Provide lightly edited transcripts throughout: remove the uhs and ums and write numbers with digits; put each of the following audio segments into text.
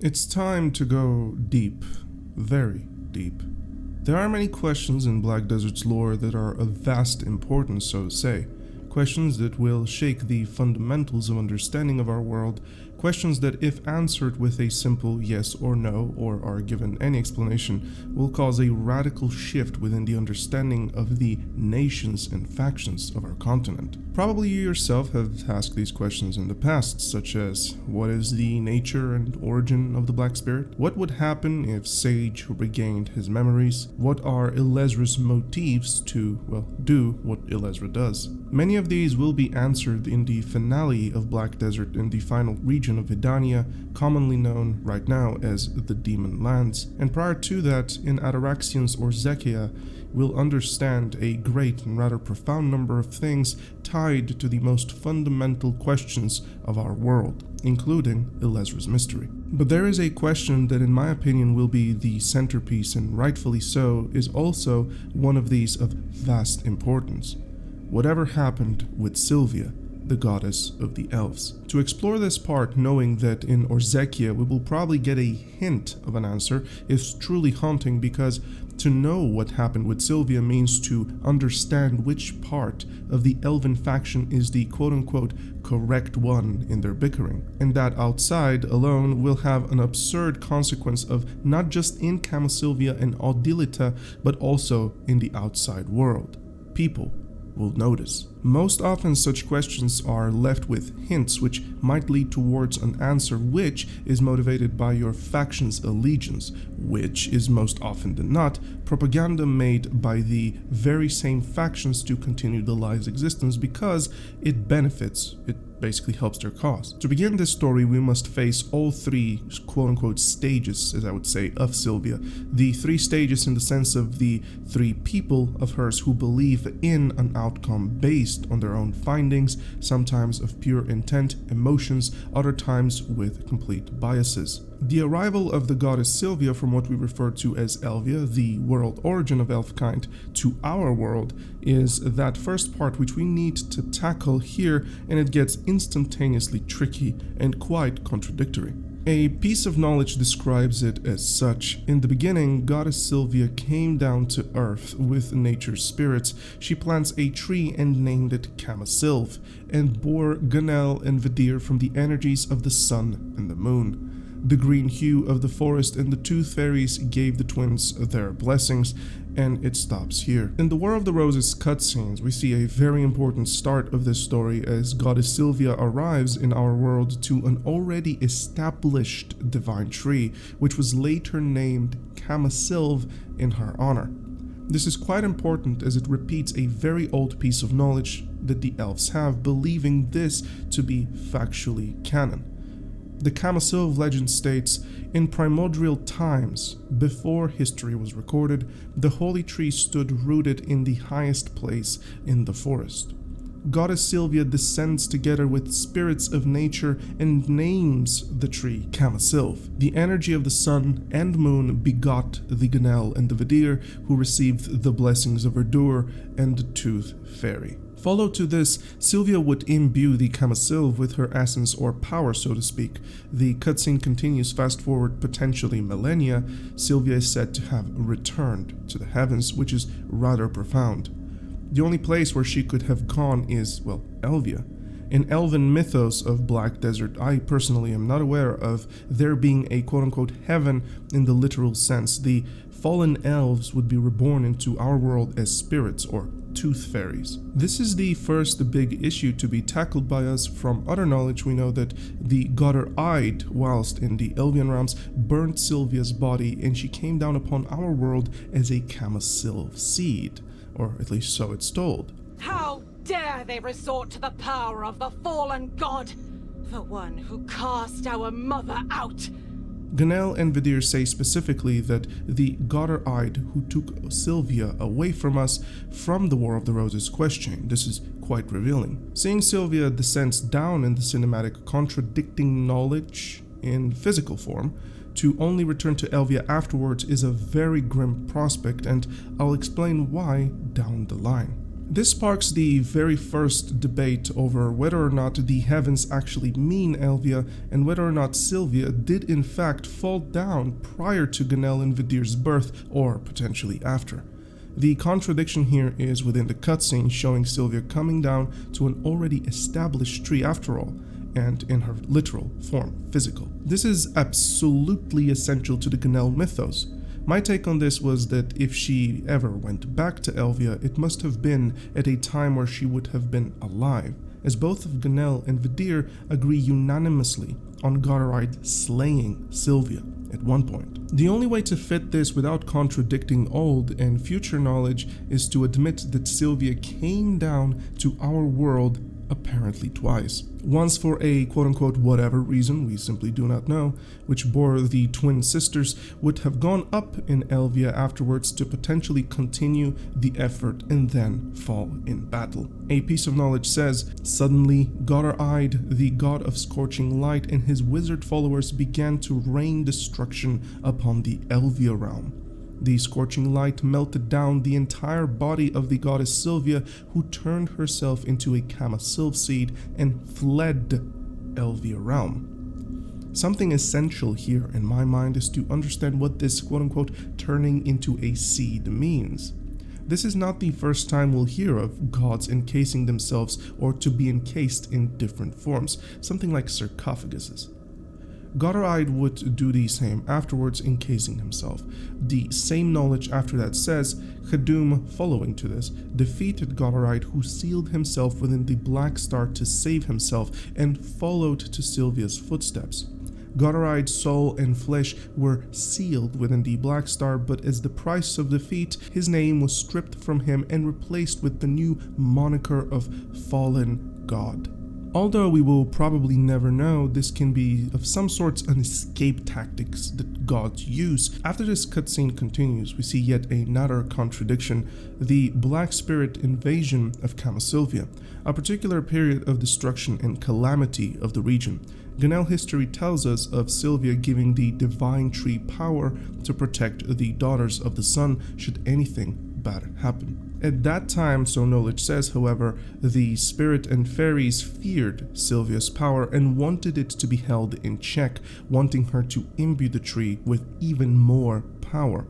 It's time to go deep, very deep. There are many questions in Black Desert's lore that are of vast importance, so to say. Questions that will shake the fundamentals of understanding of our world, questions that if answered with a simple yes or no, or are given any explanation, will cause a radical shift within the understanding of the nations and factions of our continent. Probably you yourself have asked these questions in the past, such as, what is the nature and origin of the Black Spirit? What would happen if Sage regained his memories? What are Elezra's motives to, do what Elezra does? Many of these will be answered in the finale of Black Desert in the final region of Vidania, commonly known right now as the Demon Lands, and prior to that, in Ataraxians or Zekia, we'll understand a great and rather profound number of things tied to the most fundamental questions of our world, including Elezra's mystery. But there is a question that in my opinion will be the centerpiece, and rightfully so, is also one of these of vast importance. Whatever happened with Sylvia, the goddess of the elves? To explore this part, knowing that in Orzekia we will probably get a hint of an answer, is truly haunting, because to know what happened with Sylvia means to understand which part of the Elven faction is the quote-unquote correct one in their bickering, and that outside alone will have an absurd consequence of not just in Camasylvia and Audilita, but also in the outside world. People will notice. Most often such questions are left with hints which might lead towards an answer which is motivated by your faction's allegiance, which is most often than not propaganda made by the very same factions to continue the lie's existence because it benefits, it basically helps their cause. To begin this story, we must face all three quote-unquote stages, as I would say, of Sylvia. The three stages in the sense of the three people of hers who believe in an outcome based on their own findings, sometimes of pure intent, emotions, other times with complete biases. The arrival of the goddess Sylvia from what we refer to as Elvia, the world origin of elfkind, to our world is that first part which we need to tackle here, and it gets instantaneously tricky and quite contradictory. A piece of knowledge describes it as such. In the beginning, Goddess Sylvia came down to earth with nature's spirits. She plants a tree and named it Camasylv, and bore Gunnel and Vidir from the energies of the sun and the moon. The green hue of the forest and the tooth fairies gave the twins their blessings, and it stops here. In the War of the Roses cutscenes, we see a very important start of this story as Goddess Sylvia arrives in our world to an already established divine tree, which was later named Camasylv in her honor. This is quite important as it repeats a very old piece of knowledge that the elves have, believing this to be factually canon. The Camasylv legend states, in primordial times, before history was recorded, the holy tree stood rooted in the highest place in the forest. Goddess Sylvia descends together with spirits of nature and names the tree Camasylv. The energy of the sun and moon begot the Gunnel and the Vidir, who received the blessings of Erdur and the Tooth Fairy. Follow to this, Sylvia would imbue the Camasylv with her essence or power, so to speak. The cutscene continues fast forward potentially millennia. Sylvia is said to have returned to the heavens, which is rather profound. The only place where she could have gone is, Elvia. In Elven mythos of Black Desert, I personally am not aware of there being a quote-unquote heaven in the literal sense. The fallen elves would be reborn into our world as spirits or tooth fairies. This is the first big issue to be tackled by us. From other knowledge, we know that the Goddard-eyed, whilst in the Elvian realms, burnt Sylvia's body, and she came down upon our world as a Camasylv seed, or at least so it's told. How dare they resort to the power of the fallen god, the one who cast our mother out? Gunnel and Vidir say specifically that the Goddard-eyed who took Sylvia away from us from the War of the Roses questioning. This is quite revealing. Seeing Sylvia descends down in the cinematic, contradicting knowledge in physical form, to only return to Elvia afterwards is a very grim prospect, and I'll explain why down the line. This sparks the very first debate over whether or not the heavens actually mean Elvia and whether or not Sylvia did in fact fall down prior to Gunnel and Vidir's birth or potentially after. The contradiction here is within the cutscene showing Sylvia coming down to an already established tree after all, and in her literal form, physical. This is absolutely essential to the Gunnel mythos. My take on this was that if she ever went back to Elvia, it must have been at a time where she would have been alive, as both of Gunnel and Vidir agree unanimously on Gotteride slaying Sylvia at one point. The only way to fit this without contradicting old and future knowledge is to admit that Sylvia came down to our world apparently twice. Once for a quote-unquote whatever reason, we simply do not know, which bore the twin sisters would have gone up in Elvia afterwards to potentially continue the effort and then fall in battle. A piece of knowledge says, suddenly Gotteride, the god of scorching light, and his wizard followers began to rain destruction upon the Elvia realm. The scorching light melted down the entire body of the goddess Sylvia, who turned herself into a Camasilv seed and fled Elvia realm. Something essential here in my mind is to understand what this quote-unquote turning into a seed means. This is not the first time we'll hear of gods encasing themselves or to be encased in different forms, something like sarcophaguses. Gotteride would do the same afterwards, encasing himself. The same knowledge after that says, Hadum, following to this, defeated Gotteride, who sealed himself within the Black Star to save himself and followed to Sylvia's footsteps. Gotteride's soul and flesh were sealed within the Black Star, but as the price of defeat, his name was stripped from him and replaced with the new moniker of Fallen God. Although we will probably never know, this can be of some sorts an escape tactics that gods use. After this cutscene continues, we see yet another contradiction, the Black Spirit invasion of Camasilvia, a particular period of destruction and calamity of the region. Gunnel history tells us of Sylvia giving the Divine Tree power to protect the Daughters of the Sun should anything bad happen. At that time, so knowledge says, however, the spirit and fairies feared Sylvia's power and wanted it to be held in check, wanting her to imbue the tree with even more power.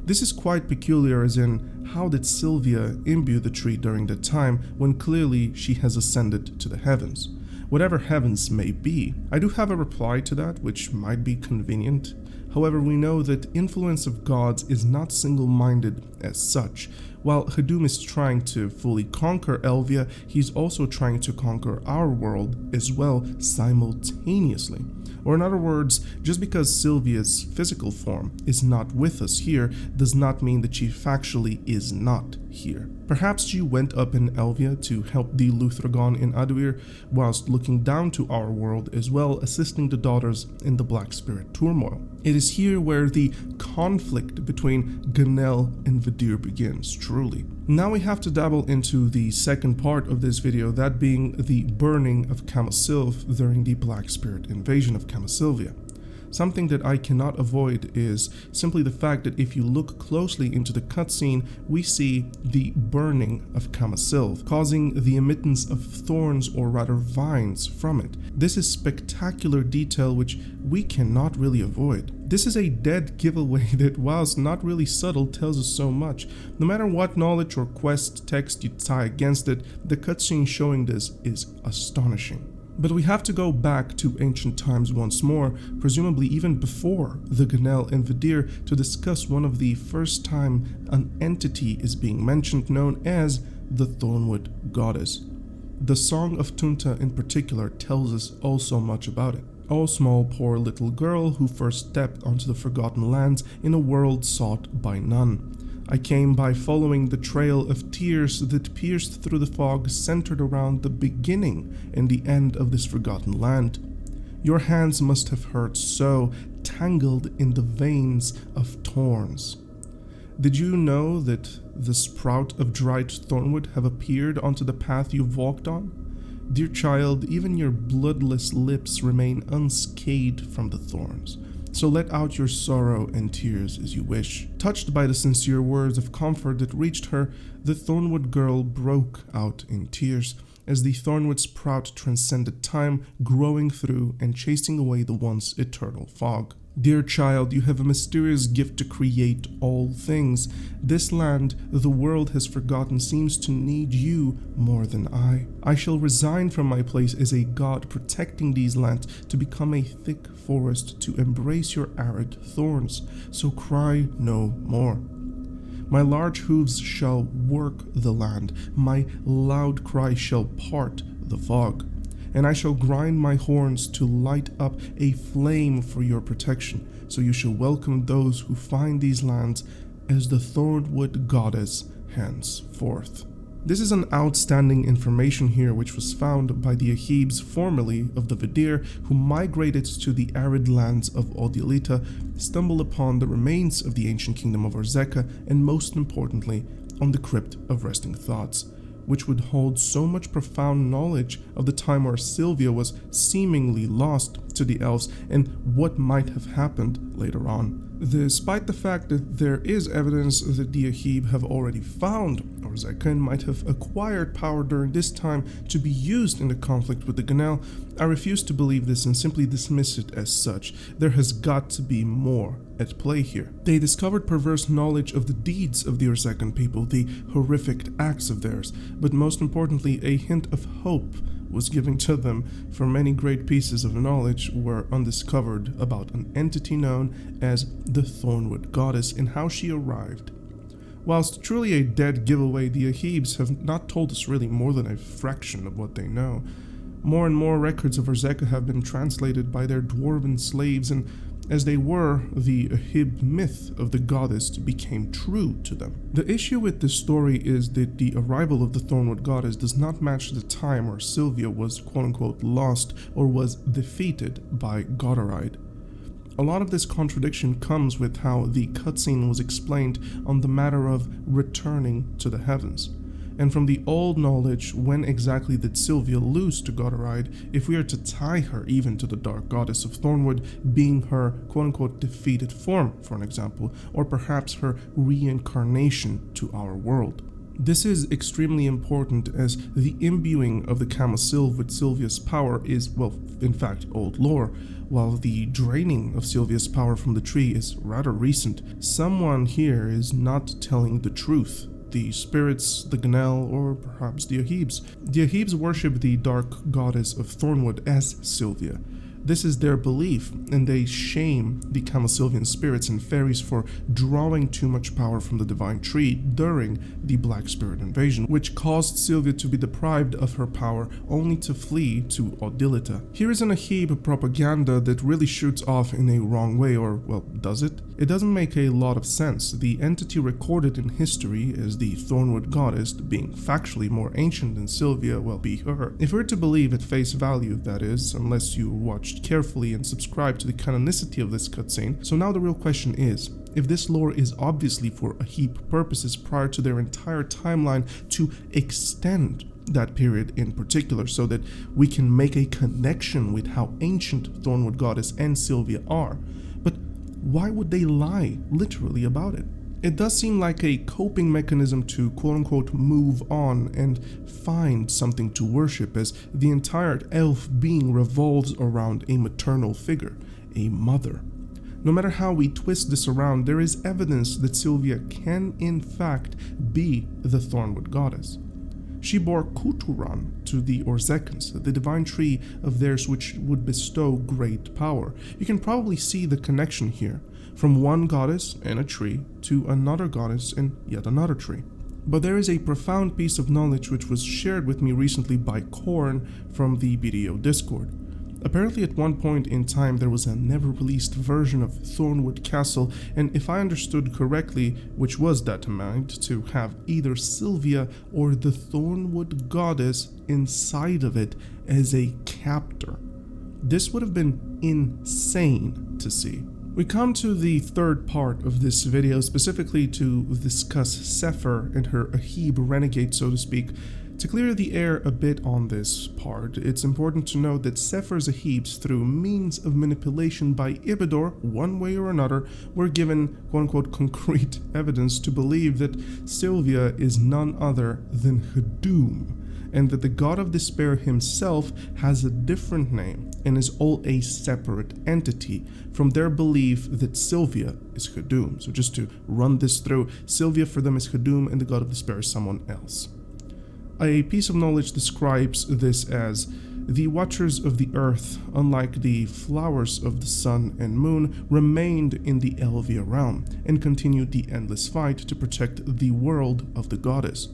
This is quite peculiar, as in, how did Sylvia imbue the tree during the time when clearly she has ascended to the heavens? Whatever heavens may be. I do have a reply to that, which might be convenient. However, we know that influence of gods is not single-minded as such. While Hadum is trying to fully conquer Elvia, he's also trying to conquer our world as well simultaneously. Or in other words, just because Sylvia's physical form is not with us here does not mean that she factually is not here. Perhaps she went up in Elvia to help the Luthragon in Aduir, whilst looking down to our world as well, assisting the daughters in the Black Spirit turmoil. It is here where the conflict between Gunnel and Vidir begins, truly. Now we have to dabble into the second part of this video, that being the burning of Camasilv during the Black Spirit invasion of Camasilvia. Something that I cannot avoid is simply the fact that if you look closely into the cutscene, we see the burning of Camasilv, causing the emittance of thorns, or rather vines, from it. This is spectacular detail which we cannot really avoid. This is a dead giveaway that, whilst not really subtle, tells us so much. No matter what knowledge or quest text you tie against it, the cutscene showing this is astonishing. But we have to go back to ancient times once more, presumably even before the Gunnel and Vidir, to discuss one of the first time an entity is being mentioned, known as the Thornwood Goddess. The Song of Tunta in particular tells us all so much about it. O small poor little girl who first stepped onto the Forgotten Lands in a world sought by none. I came by following the trail of tears that pierced through the fog centered around the beginning and the end of this forgotten land. Your hands must have hurt so, tangled in the veins of thorns. Did you know that the sprout of dried thornwood have appeared onto the path you've walked on? Dear child, even your bloodless lips remain unscathed from the thorns. so let out your sorrow and tears as you wish." Touched by the sincere words of comfort that reached her, the Thornwood girl broke out in tears as the Thornwood sprout transcended time, growing through and chasing away the once eternal fog. "Dear child, you have a mysterious gift to create all things. This land the world has forgotten seems to need you more than I. I shall resign from my place as a god protecting these lands to become a thick forest to embrace your arid thorns, so cry no more. My large hooves shall work the land, my loud cry shall part the fog, and I shall grind my horns to light up a flame for your protection, so you shall welcome those who find these lands as the Thornwood Goddess henceforth." This is an outstanding information here which was found by the Ahibs formerly of the Vidir, who migrated to the arid lands of Odilita, stumbled upon the remains of the ancient kingdom of Orzeka, and most importantly, on the Crypt of Resting Thoughts, which would hold so much profound knowledge of the time where Sylvia was seemingly lost to the elves and what might have happened later on. Despite the fact that there is evidence that the Ahib have already found Orzeka and might have acquired power during this time to be used in the conflict with the Ganel, I refuse to believe this and simply dismiss it as such. There has got to be more at play here. They discovered perverse knowledge of the deeds of the Orzekan people, the horrific acts of theirs, but most importantly, a hint of hope was given to them, for many great pieces of knowledge were undiscovered about an entity known as the Thornwood Goddess and how she arrived. Whilst truly a dead giveaway, the Ahibs have not told us really more than a fraction of what they know. More and more records of Orzeka have been translated by their dwarven slaves, and as they were, the Ahib myth of the goddess became true to them. The issue with this story is that the arrival of the Thornwood Goddess does not match the time where Sylvia was quote-unquote lost or was defeated by Gotteride. A lot of this contradiction comes with how the cutscene was explained on the matter of returning to the heavens. And from the old knowledge, when exactly did Sylvia lose to Gotteride, if we are to tie her even to the Dark Goddess of Thornwood being her quote-unquote defeated form, for an example, or perhaps her reincarnation to our world. This is extremely important as the imbuing of the Camasylve with Sylvia's power is, well, in fact, old lore, while the draining of Sylvia's power from the tree is rather recent. Someone here is not telling the truth. The spirits, the Ganel, or perhaps the Ahibs. The Ahibs worship the Dark Goddess of Thornwood as Sylvia. This is their belief, and they shame the Camasylvian spirits and fairies for drawing too much power from the divine tree during the Black Spirit invasion, which caused Sylvia to be deprived of her power only to flee to Odilita. Here is an Ahib propaganda that really shoots off in a wrong way, or, well, does it? It doesn't make a lot of sense. The entity recorded in history as the Thornwood Goddess, being factually more ancient than Sylvia, well, be her. If we're to believe at face value, that is, unless you watched carefully and subscribe to the canonicity of this cutscene. So now the real question is, if this lore is obviously for Ahib purposes prior to their entire timeline, to extend that period in particular so that we can make a connection with how ancient Thornwood Goddess and Sylvia are. But why would they lie literally about it? It does seem like a coping mechanism to quote-unquote move on and find something to worship, as the entire elf being revolves around a maternal figure, a mother. No matter how we twist this around, there is evidence that Sylvia can in fact be the Thornwood Goddess. She bore Kuturan to the Orzekans, the divine tree of theirs which would bestow great power. You can probably see the connection here, from one goddess and a tree to another goddess and yet another tree. But there is a profound piece of knowledge which was shared with me recently by Korn from the BDO Discord. Apparently at one point in time there was a never-released version of Thornwood Castle, and if I understood correctly, which was determined to have either Sylvia or the Thornwood Goddess inside of it as a captor. This would have been insane to see. We come to the third part of this video, specifically to discuss Sephir and her Ahib renegade, so to speak. To clear the air a bit on this part, it's important to note that Sefer Zahibs, through means of manipulation by Ibidor, one way or another, were given quote-unquote concrete evidence to believe that Sylvia is none other than Hadum, and that the god of despair himself has a different name and is all a separate entity from their belief that Sylvia is Hadum. So just to run this through, Sylvia for them is Hadum and the god of despair is someone else. A piece of knowledge describes this as the watchers of the earth, unlike the flowers of the sun and moon, remained in the Elvia realm and continued the endless fight to protect the world of the goddess.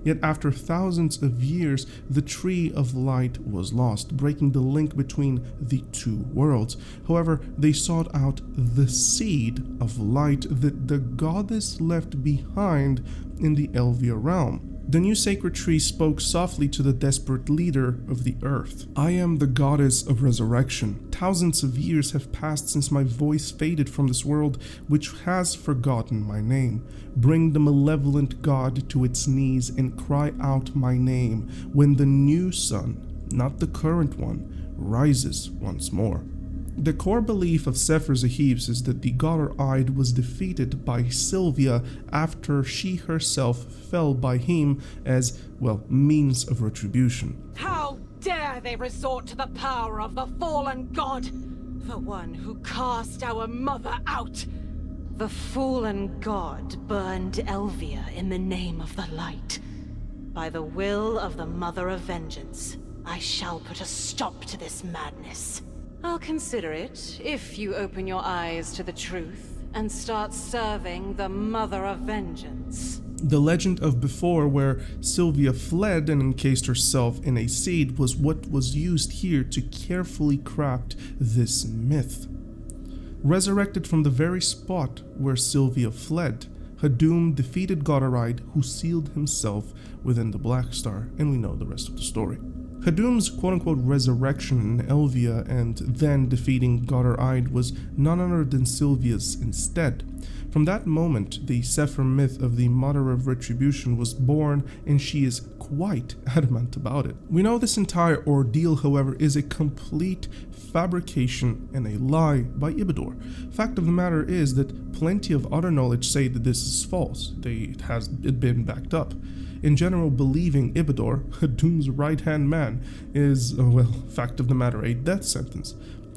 Yet after thousands of years, the Tree of Light was lost, breaking the link between the two worlds. However, they sought out the Seed of Light that the goddess left behind in the Elvia realm. The new sacred tree spoke softly to the desperate leader of the earth. I am the goddess of resurrection. Thousands of years have passed since my voice faded from this world, which has forgotten my name. Bring the malevolent god to its knees and cry out my name when the new sun, not the current one, rises once more. The core belief of Sefer Zahibs is that the Godder-Eyed was defeated by Sylvia after she herself fell by him as, well, means of retribution. How dare they resort to the power of the fallen god, the one who cast our mother out? The fallen god burned Elvia in the name of the light. By the will of the Mother of Vengeance, I shall put a stop to this madness. I'll consider it if you open your eyes to the truth and start serving the Mother of Vengeance. The legend of before, where Sylvia fled and encased herself in a seed, was what was used here to carefully craft this myth. Resurrected from the very spot where Sylvia fled, Hadum defeated Godder-Eyed, who sealed himself within the Black Star, and we know the rest of the story. Hadum's quote-unquote resurrection in Elvia and then defeating Godder-Eyed was none other than Sylvia's instead. From that moment, the Sefer myth of the Mother of Retribution was born, and she is quite adamant about it. We know this entire ordeal, however, is a complete fabrication and a lie by Ibidor. Fact of the matter is that plenty of other knowledge say that this is false. It has been backed up. In general, believing Ibidor, Hadum's right-hand man, is, well, fact of the matter, a death sentence.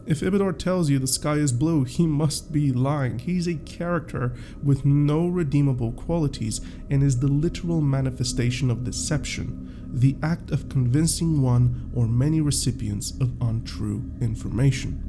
If Ibidor tells you the sky is blue, he must be lying. He's a character with no redeemable qualities and is the literal manifestation of deception, the act of convincing one or many recipients of untrue information.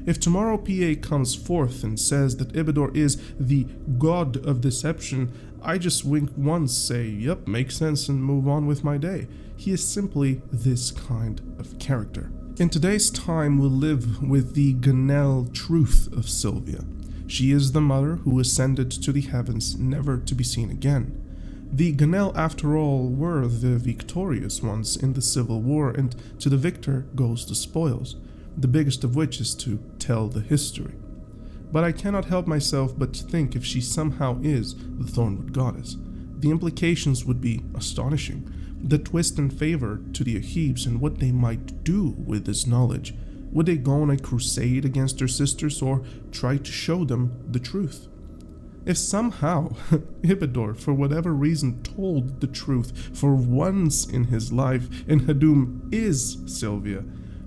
If tomorrow PA comes forth and says that Ibidor is the god of deception, I just wink once, say, yep, makes sense, and move on with my day. He is simply this kind of character. In today's time, we'll live with the Ganel truth of Sylvia. She is the mother who ascended to the heavens, never to be seen again. The Ganel, after all, were the victorious ones in the Civil War, and to the victor goes the spoils, the biggest of which is to tell the history. But I cannot help myself but think if she somehow is the Thornwood Goddess, the implications would be astonishing. The twist in favor to the Ahibs and what they might do with this knowledge. Would they go on a crusade against their sisters or try to show them the truth? If somehow Ibidor, for whatever reason, told the truth for once in his life and Hadum is Sylvia,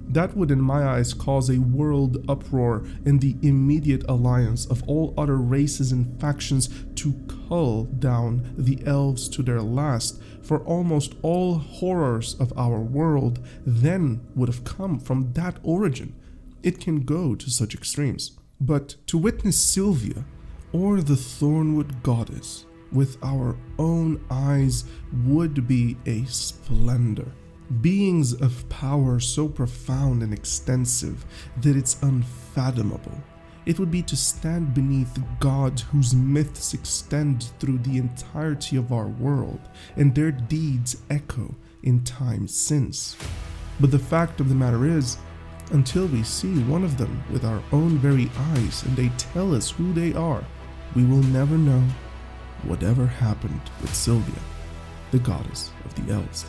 that would in my eyes cause a world uproar and the immediate alliance of all other races and factions to cull down the elves to their last, for almost all horrors of our world then would have come from that origin. It can go to such extremes. But to witness Sylvia or the Thornwood Goddess with our own eyes would be a splendor. Beings of power so profound and extensive that it's unfathomable. It would be to stand beneath gods whose myths extend through the entirety of our world, and their deeds echo in time since. But the fact of the matter is, until we see one of them with our own very eyes and they tell us who they are, we will never know whatever happened with Sylvia, the goddess of the elves.